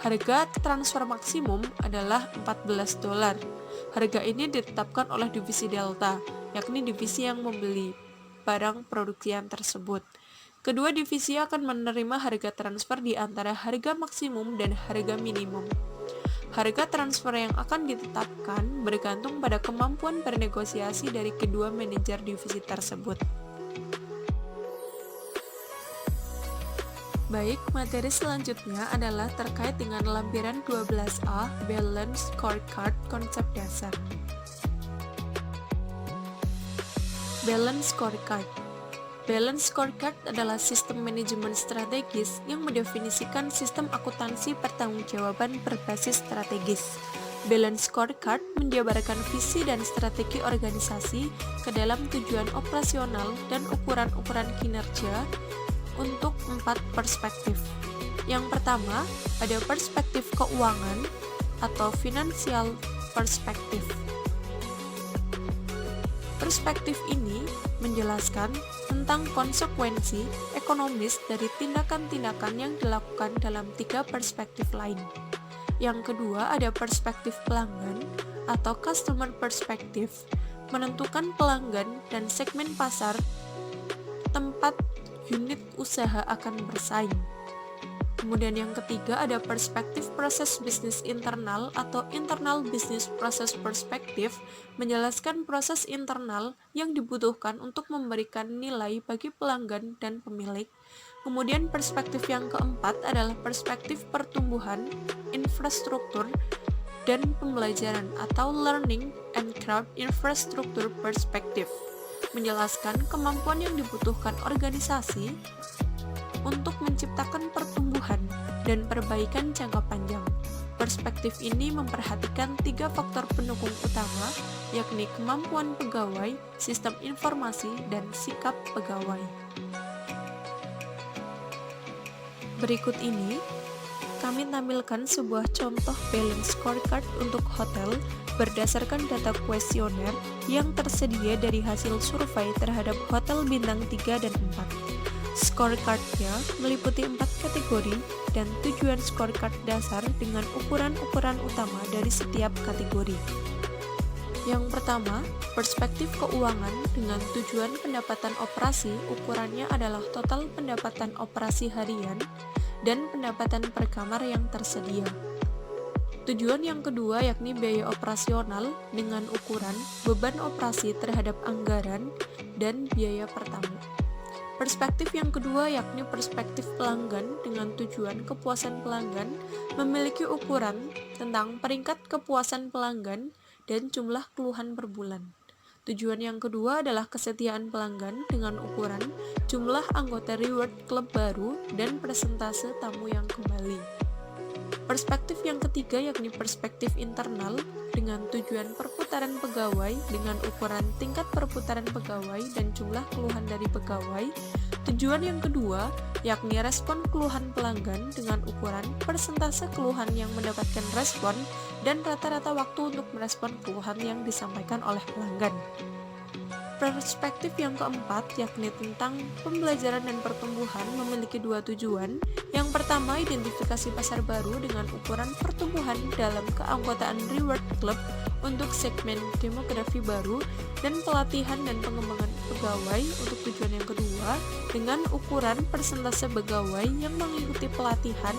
[SPEAKER 4] Harga transfer maksimum adalah $14. Harga ini ditetapkan oleh divisi Delta, yakni divisi yang membeli barang produksian tersebut. Kedua divisi akan menerima harga transfer di antara harga maksimum dan harga minimum. Harga transfer yang akan ditetapkan bergantung pada kemampuan bernegosiasi dari kedua manajer divisi tersebut. Baik, materi selanjutnya adalah terkait dengan lampiran 12A Balance Scorecard konsep dasar. Balance Scorecard. Balance Scorecard adalah sistem manajemen strategis yang mendefinisikan sistem akuntansi pertanggungjawaban berbasis strategis. Balance Scorecard menjabarkan visi dan strategi organisasi ke dalam tujuan operasional dan ukuran-ukuran kinerja untuk 4 perspektif. Yang pertama, ada perspektif keuangan atau financial perspective. Perspektif ini menjelaskan tentang konsekuensi ekonomis dari tindakan-tindakan yang dilakukan dalam 3 perspektif lain. Yang kedua, ada perspektif pelanggan atau customer perspective, menentukan pelanggan dan segmen pasar tempat unit usaha akan bersaing. Kemudian yang ketiga ada perspektif proses bisnis internal atau internal business process perspective, menjelaskan proses internal yang dibutuhkan untuk memberikan nilai bagi pelanggan dan pemilik. Kemudian perspektif yang keempat adalah perspektif pertumbuhan, infrastruktur, dan pembelajaran atau learning and crowd infrastructure perspective, menjelaskan kemampuan yang dibutuhkan organisasi untuk menciptakan pertumbuhan dan perbaikan jangka panjang. Perspektif ini memperhatikan 3 faktor pendukung utama, yakni kemampuan pegawai, sistem informasi, dan sikap pegawai. Berikut ini, kami tampilkan sebuah contoh balance scorecard untuk hotel berdasarkan data kuesioner yang tersedia dari hasil survei terhadap hotel bintang 3 dan 4. Scorecard-nya meliputi 4 kategori dan tujuan scorecard dasar dengan ukuran-ukuran utama dari setiap kategori. Yang pertama, perspektif keuangan dengan tujuan pendapatan operasi, ukurannya adalah total pendapatan operasi harian dan pendapatan per kamar yang tersedia. Tujuan yang kedua yakni biaya operasional dengan ukuran beban operasi terhadap anggaran dan biaya per tamu. Perspektif yang kedua yakni perspektif pelanggan dengan tujuan kepuasan pelanggan, memiliki ukuran tentang peringkat kepuasan pelanggan dan jumlah keluhan per bulan. Tujuan yang kedua adalah kesetiaan pelanggan dengan ukuran jumlah anggota reward club baru dan persentase tamu yang kembali. Perspektif yang ketiga yakni perspektif internal dengan tujuan perputaran pegawai dengan ukuran tingkat perputaran pegawai dan jumlah keluhan dari pegawai. Tujuan yang kedua yakni respon keluhan pelanggan dengan ukuran persentase keluhan yang mendapatkan respon dan rata-rata waktu untuk merespon keluhan yang disampaikan oleh pelanggan. Perspektif yang keempat yakni tentang pembelajaran dan pertumbuhan memiliki dua tujuan. Yang pertama, identifikasi pasar baru dengan ukuran pertumbuhan dalam keanggotaan reward club untuk segmen demografi baru dan pelatihan dan pengembangan pegawai untuk tujuan yang kedua dengan ukuran persentase pegawai yang mengikuti pelatihan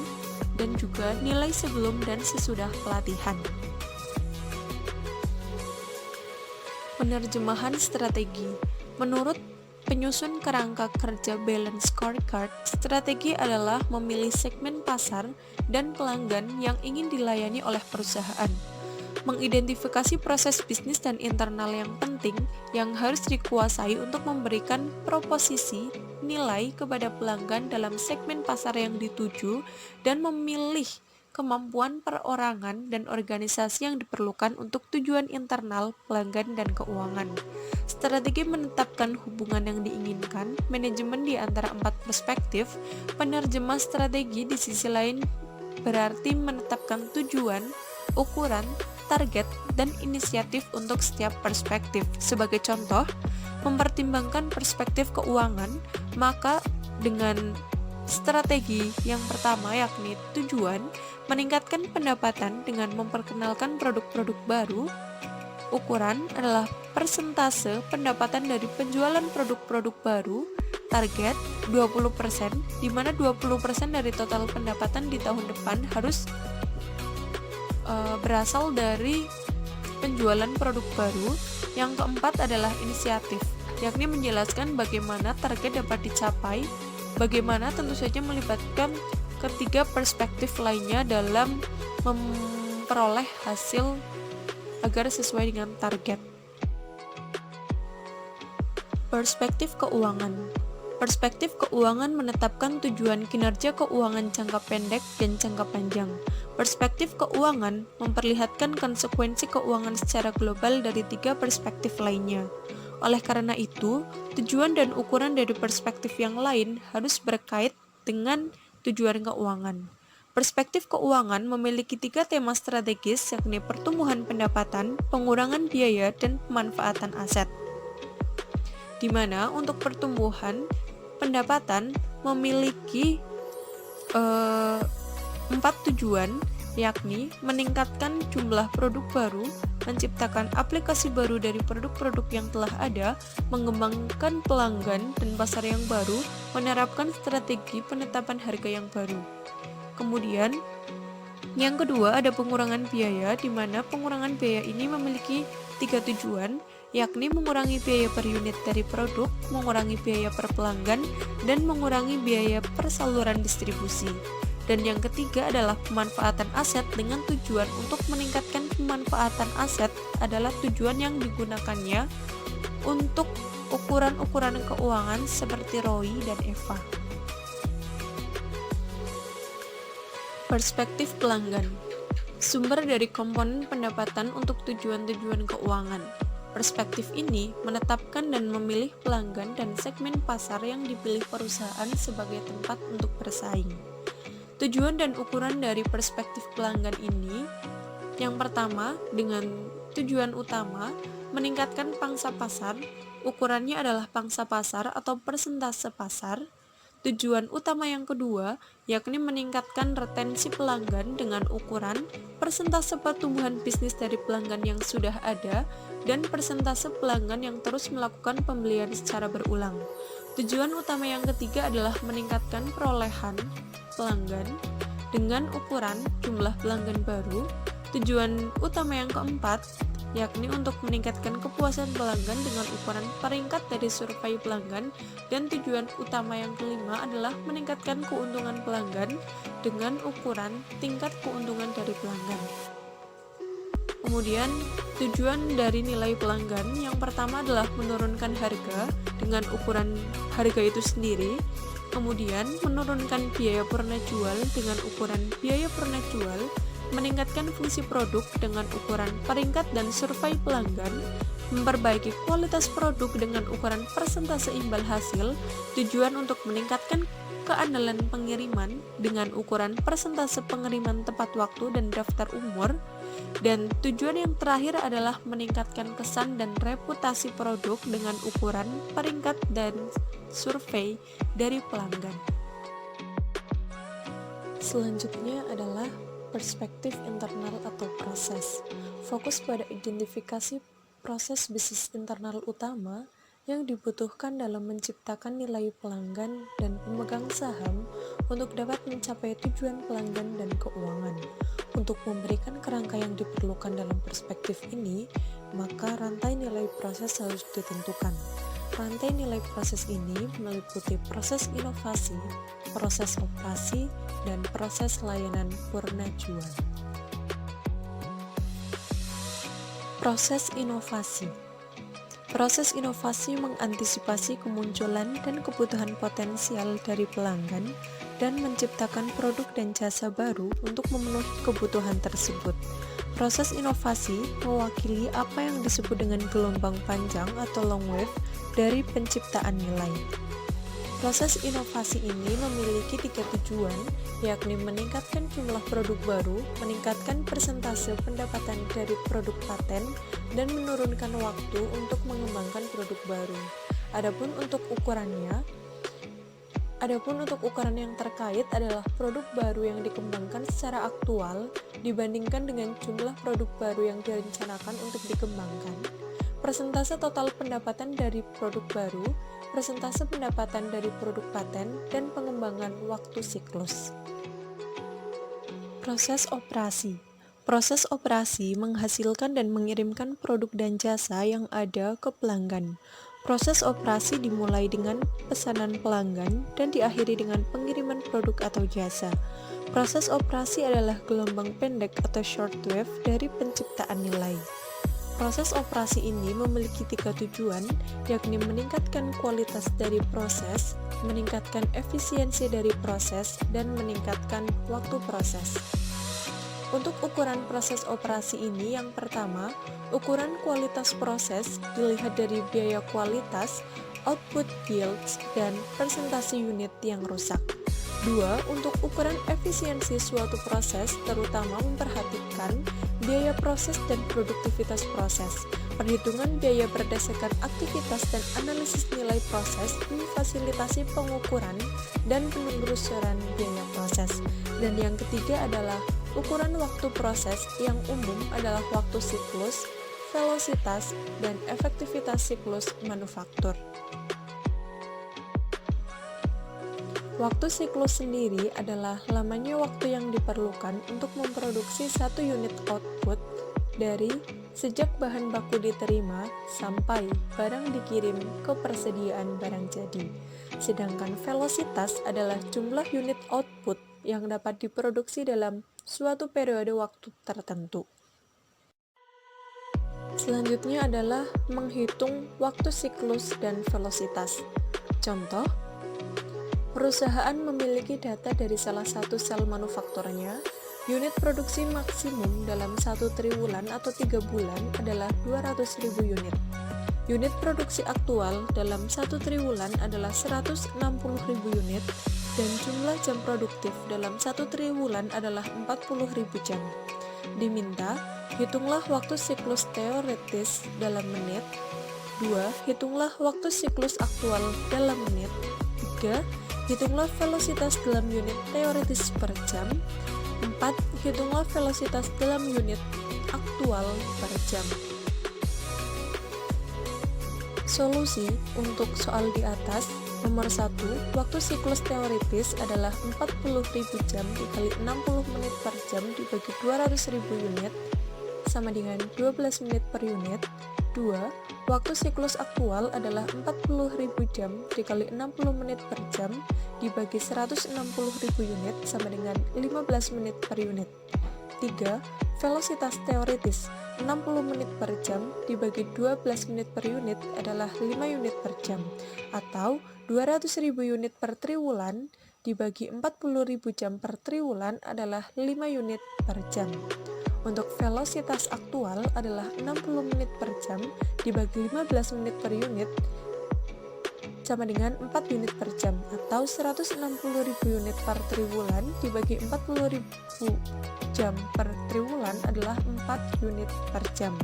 [SPEAKER 4] dan juga nilai sebelum dan sesudah pelatihan. Penerjemahan strategi. Menurut penyusun kerangka kerja Balance Scorecard, strategi adalah memilih segmen pasar dan pelanggan yang ingin dilayani oleh perusahaan, mengidentifikasi proses bisnis dan internal yang penting yang harus dikuasai untuk memberikan proposisi nilai kepada pelanggan dalam segmen pasar yang dituju, dan memilih kemampuan perorangan dan organisasi yang diperlukan untuk tujuan internal, pelanggan, dan keuangan. Strategi menetapkan hubungan yang diinginkan, manajemen di antara empat perspektif. Penerjemah strategi di sisi lain berarti menetapkan tujuan, ukuran, target, dan inisiatif untuk setiap perspektif. Sebagai contoh, mempertimbangkan perspektif keuangan, maka dengan strategi yang pertama yakni tujuan, meningkatkan pendapatan dengan memperkenalkan produk-produk baru. Ukuran adalah persentase pendapatan dari penjualan produk-produk baru. Target 20%, di mana 20% dari total pendapatan di tahun depan harus berasal dari penjualan produk baru. Yang keempat adalah inisiatif, yakni menjelaskan bagaimana target dapat dicapai, bagaimana tentu saja melibatkan ketiga perspektif lainnya dalam memperoleh hasil agar sesuai dengan target. Perspektif keuangan. Perspektif keuangan menetapkan tujuan kinerja keuangan jangka pendek dan jangka panjang. Perspektif keuangan memperlihatkan konsekuensi keuangan secara global dari tiga perspektif lainnya. Oleh karena itu, tujuan dan ukuran dari perspektif yang lain harus berkait dengan tujuan keuangan. Perspektif keuangan memiliki tiga tema strategis, yakni pertumbuhan pendapatan, pengurangan biaya, dan pemanfaatan aset. Di mana untuk pertumbuhan pendapatan memiliki 4 tujuan, yakni meningkatkan jumlah produk baru, menciptakan aplikasi baru dari produk-produk yang telah ada, mengembangkan pelanggan dan pasar yang baru, menerapkan strategi penetapan harga yang baru. Kemudian, yang kedua ada pengurangan biaya, di mana pengurangan biaya ini memiliki 3 tujuan, yakni mengurangi biaya per unit dari produk, mengurangi biaya per pelanggan, dan mengurangi biaya per saluran distribusi. Dan yang ketiga adalah pemanfaatan aset, dengan tujuan untuk meningkatkan pemanfaatan aset adalah tujuan yang digunakannya untuk ukuran-ukuran keuangan seperti ROI dan EVA. Perspektif pelanggan. Sumber dari komponen pendapatan untuk tujuan-tujuan keuangan. Perspektif ini menetapkan dan memilih pelanggan dan segmen pasar yang dipilih perusahaan sebagai tempat untuk bersaing. Tujuan dan ukuran dari perspektif pelanggan ini, yang pertama dengan tujuan utama meningkatkan pangsa pasar, ukurannya adalah pangsa pasar atau persentase pasar. Tujuan utama yang kedua yakni meningkatkan retensi pelanggan dengan ukuran persentase pertumbuhan bisnis dari pelanggan yang sudah ada dan persentase pelanggan yang terus melakukan pembelian secara berulang. Tujuan utama yang ketiga adalah meningkatkan perolehan pelanggan dengan ukuran jumlah pelanggan baru. Tujuan utama yang keempat yakni untuk meningkatkan kepuasan pelanggan dengan ukuran peringkat dari survei pelanggan, dan tujuan utama yang kelima adalah meningkatkan keuntungan pelanggan dengan ukuran tingkat keuntungan dari pelanggan. Kemudian tujuan dari nilai pelanggan yang pertama adalah menurunkan harga dengan ukuran harga itu sendiri. Kemudian, menurunkan biaya purna jual dengan ukuran biaya purna jual, meningkatkan fungsi produk dengan ukuran peringkat dan survei pelanggan, memperbaiki kualitas produk dengan ukuran persentase imbal hasil, tujuan untuk meningkatkan keandalan pengiriman dengan ukuran persentase pengiriman tepat waktu dan daftar umur, dan tujuan yang terakhir adalah meningkatkan kesan dan reputasi produk dengan ukuran peringkat dan survei dari pelanggan. Selanjutnya adalah perspektif internal atau proses. Fokus pada identifikasi proses bisnis internal utama yang dibutuhkan dalam menciptakan nilai pelanggan dan pemegang saham untuk dapat mencapai tujuan pelanggan dan keuangan. Untuk memberikan kerangka yang diperlukan dalam perspektif ini, maka rantai nilai proses harus ditentukan. Rantai nilai proses ini meliputi proses inovasi, proses operasi, dan proses layanan purna jual. Proses inovasi. Proses inovasi mengantisipasi kemunculan dan kebutuhan potensial dari pelanggan dan menciptakan produk dan jasa baru untuk memenuhi kebutuhan tersebut. Proses inovasi mewakili apa yang disebut dengan gelombang panjang atau long wave dari penciptaan nilai. Proses inovasi ini memiliki 3 tujuan, yakni meningkatkan jumlah produk baru, meningkatkan persentase pendapatan dari produk paten, dan menurunkan waktu untuk mengembangkan produk baru. Adapun untuk ukuran yang terkait adalah produk baru yang dikembangkan secara aktual dibandingkan dengan jumlah produk baru yang direncanakan untuk dikembangkan, persentase total pendapatan dari produk baru, persentase pendapatan dari produk paten, dan pengembangan waktu siklus. Proses operasi. Proses operasi menghasilkan dan mengirimkan produk dan jasa yang ada ke pelanggan. Proses operasi dimulai dengan pesanan pelanggan dan diakhiri dengan pengiriman produk atau jasa. Proses operasi adalah gelombang pendek atau short wave dari penciptaan nilai. Proses operasi ini memiliki 3 tujuan, yakni meningkatkan kualitas dari proses, meningkatkan efisiensi dari proses, dan meningkatkan waktu proses. Untuk ukuran proses operasi ini, yang pertama, ukuran kualitas proses dilihat dari biaya kualitas, output yields, dan persentase unit yang rusak. 2. Untuk ukuran efisiensi suatu proses, terutama memperhatikan biaya proses dan produktivitas proses. Perhitungan biaya berdasarkan aktivitas dan analisis nilai proses memfasilitasi pengukuran dan penelusuran biaya proses. Dan yang ketiga adalah ukuran waktu proses, yang umum adalah waktu siklus, velositas, dan efektivitas siklus manufaktur. Waktu siklus sendiri adalah lamanya waktu yang diperlukan untuk memproduksi satu unit output dari sejak bahan baku diterima sampai barang dikirim ke persediaan barang jadi. Sedangkan velositas adalah jumlah unit output yang dapat diproduksi dalam suatu periode waktu tertentu. Selanjutnya adalah menghitung waktu siklus dan velositas. Contoh, perusahaan memiliki data dari salah satu sel manufakturnya. Unit produksi maksimum dalam 1 triwulan atau 3 bulan adalah 200.000 unit. Unit produksi aktual dalam 1 triwulan adalah 160.000 unit, dan jumlah jam produktif dalam 1 triwulan adalah 40.000 jam. Diminta, hitunglah waktu siklus teoritis dalam menit. 2. Hitunglah waktu siklus aktual dalam menit. 3. Hitunglah velositas dalam unit teoritis per jam. 4. Hitunglah velositas dalam unit aktual per jam. Solusi untuk soal di atas. Nomor 1, waktu siklus teoritis adalah 40.000 jam dikali 60 menit per jam dibagi 200.000 unit sama dengan 12 menit per unit. 2. Waktu siklus aktual adalah 40.000 jam dikali 60 menit per jam dibagi 160.000 unit sama dengan 15 menit per unit. 3. Velositas teoritis 60 menit per jam dibagi 12 menit per unit adalah 5 unit per jam. atau 200.000 unit per triwulan dibagi 40.000 jam per triwulan adalah 5 unit per jam. Untuk velositas aktual adalah 60 menit per jam dibagi 15 menit per unit sama dengan 4 unit per jam, atau 160.000 unit per triwulan dibagi 40.000 jam per triwulan adalah 4 unit per jam.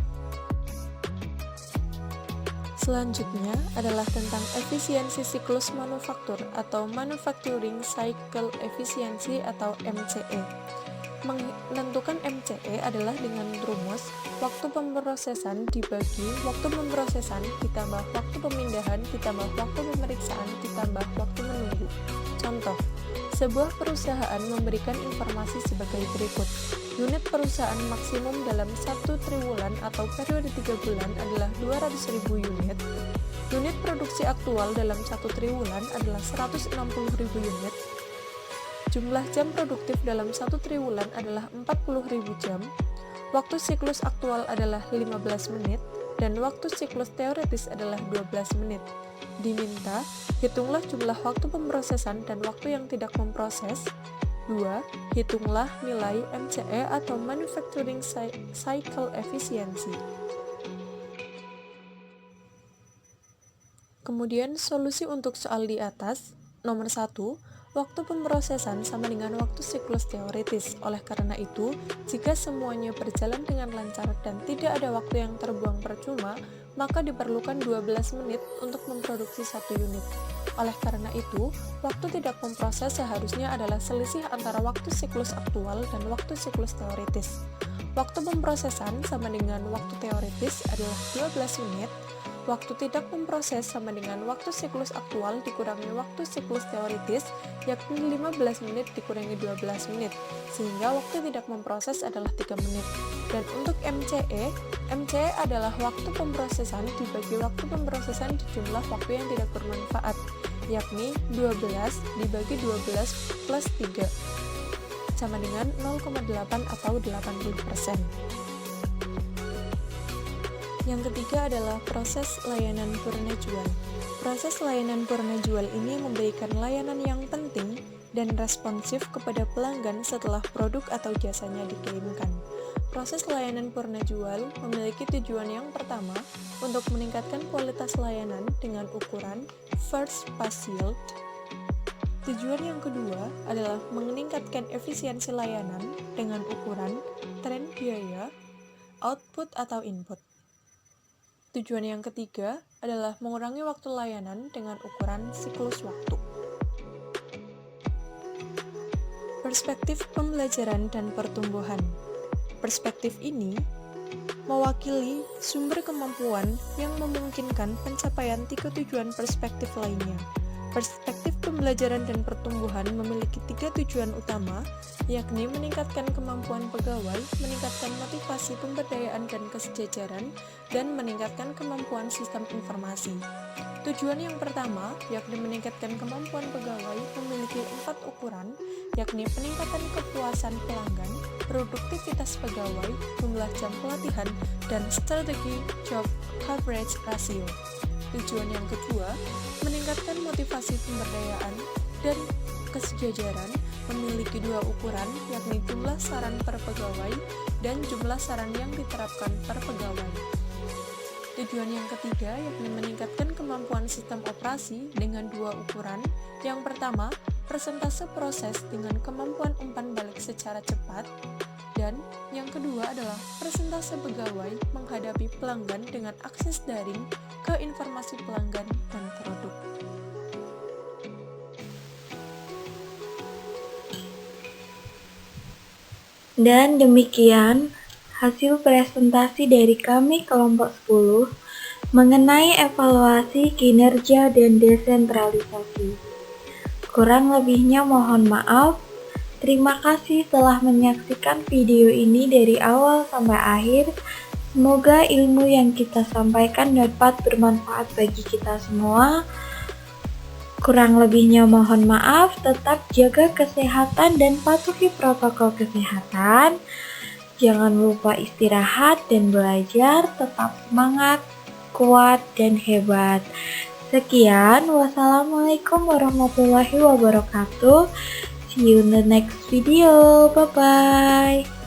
[SPEAKER 4] Selanjutnya adalah tentang efisiensi siklus manufaktur atau Manufacturing Cycle Efficiency atau MCE. Menentukan MCE adalah dengan rumus waktu pemrosesan dibagi waktu pemrosesan ditambah waktu pemindahan ditambah waktu pemeriksaan ditambah waktu menunggu. Contoh, sebuah perusahaan memberikan informasi sebagai berikut. Unit perusahaan maksimum dalam 1 triwulan atau periode 3 bulan adalah 200.000 unit. Unit produksi aktual dalam 1 triwulan adalah 160.000 unit. Jumlah jam produktif dalam 1 triwulan adalah 40.000 jam. Waktu siklus aktual adalah 15 menit dan waktu siklus teoretis adalah 12 menit. Diminta, hitunglah jumlah waktu pemrosesan dan waktu yang tidak memproses. 2. Hitunglah nilai MCE atau Manufacturing Cycle Efficiency. Kemudian solusi untuk soal di atas. Nomor 1, waktu pemrosesan sama dengan waktu siklus teoretis. Oleh karena itu, jika semuanya berjalan dengan lancar dan tidak ada waktu yang terbuang percuma, maka diperlukan 12 menit untuk memproduksi 1 unit. Oleh karena itu, waktu tidak memproses seharusnya adalah selisih antara waktu siklus aktual dan waktu siklus teoretis. Waktu pemrosesan sama dengan waktu teoretis adalah 12 menit. Waktu tidak memproses sama dengan waktu siklus aktual dikurangi waktu siklus teoritis, yakni 15 menit dikurangi 12 menit, sehingga waktu tidak memproses adalah 3 menit. Dan untuk MCE adalah waktu pemrosesan dibagi waktu pemrosesan dijumlah waktu yang tidak bermanfaat, yakni 12 dibagi 12 plus 3, sama dengan 0,8 atau 80%. Yang ketiga adalah proses layanan purna jual. Proses layanan purna jual ini memberikan layanan yang penting dan responsif kepada pelanggan setelah produk atau jasanya dikirimkan. Proses layanan purna jual memiliki tujuan yang pertama untuk meningkatkan kualitas layanan dengan ukuran first pass yield. Tujuan yang kedua adalah meningkatkan efisiensi layanan dengan ukuran tren biaya, output atau input. Tujuan yang ketiga adalah mengurangi waktu layanan dengan ukuran siklus waktu. Perspektif pembelajaran dan pertumbuhan. Perspektif ini mewakili sumber kemampuan yang memungkinkan pencapaian 3 tujuan perspektif lainnya. Perspektif pembelajaran dan pertumbuhan memiliki 3 tujuan utama, yakni meningkatkan kemampuan pegawai, meningkatkan motivasi pemberdayaan dan kesejajaran, dan meningkatkan kemampuan sistem informasi. Tujuan yang pertama, yakni meningkatkan kemampuan pegawai, memiliki 4 ukuran, yakni peningkatan kepuasan pelanggan, produktivitas pegawai, jumlah jam pelatihan, dan strategi job coverage ratio. Tujuan yang kedua, meningkatkan motivasi pemberdayaan dan kesejajaran, memiliki 2 ukuran, yakni jumlah saran per pegawai dan jumlah saran yang diterapkan per pegawai. Tujuan yang ketiga, yakni meningkatkan kemampuan sistem operasi dengan 2 ukuran. Yang pertama, persentase proses dengan kemampuan umpan balik secara cepat, dan yang kedua adalah persentase pegawai menghadapi pelanggan dengan akses daring ke informasi pelanggan dan produk.
[SPEAKER 3] Dan demikian hasil presentasi dari kami kelompok 10 mengenai evaluasi kinerja dan desentralisasi. Kurang lebihnya mohon maaf. Terima kasih telah menyaksikan video ini dari awal sampai akhir. Semoga ilmu yang kita sampaikan dapat bermanfaat bagi kita semua. Kurang lebihnya mohon maaf, tetap jaga kesehatan dan patuhi protokol kesehatan. Jangan lupa istirahat dan belajar, tetap semangat, kuat, dan hebat. Sekian, wassalamualaikum warahmatullahi wabarakatuh. See you in the next video. Bye-bye.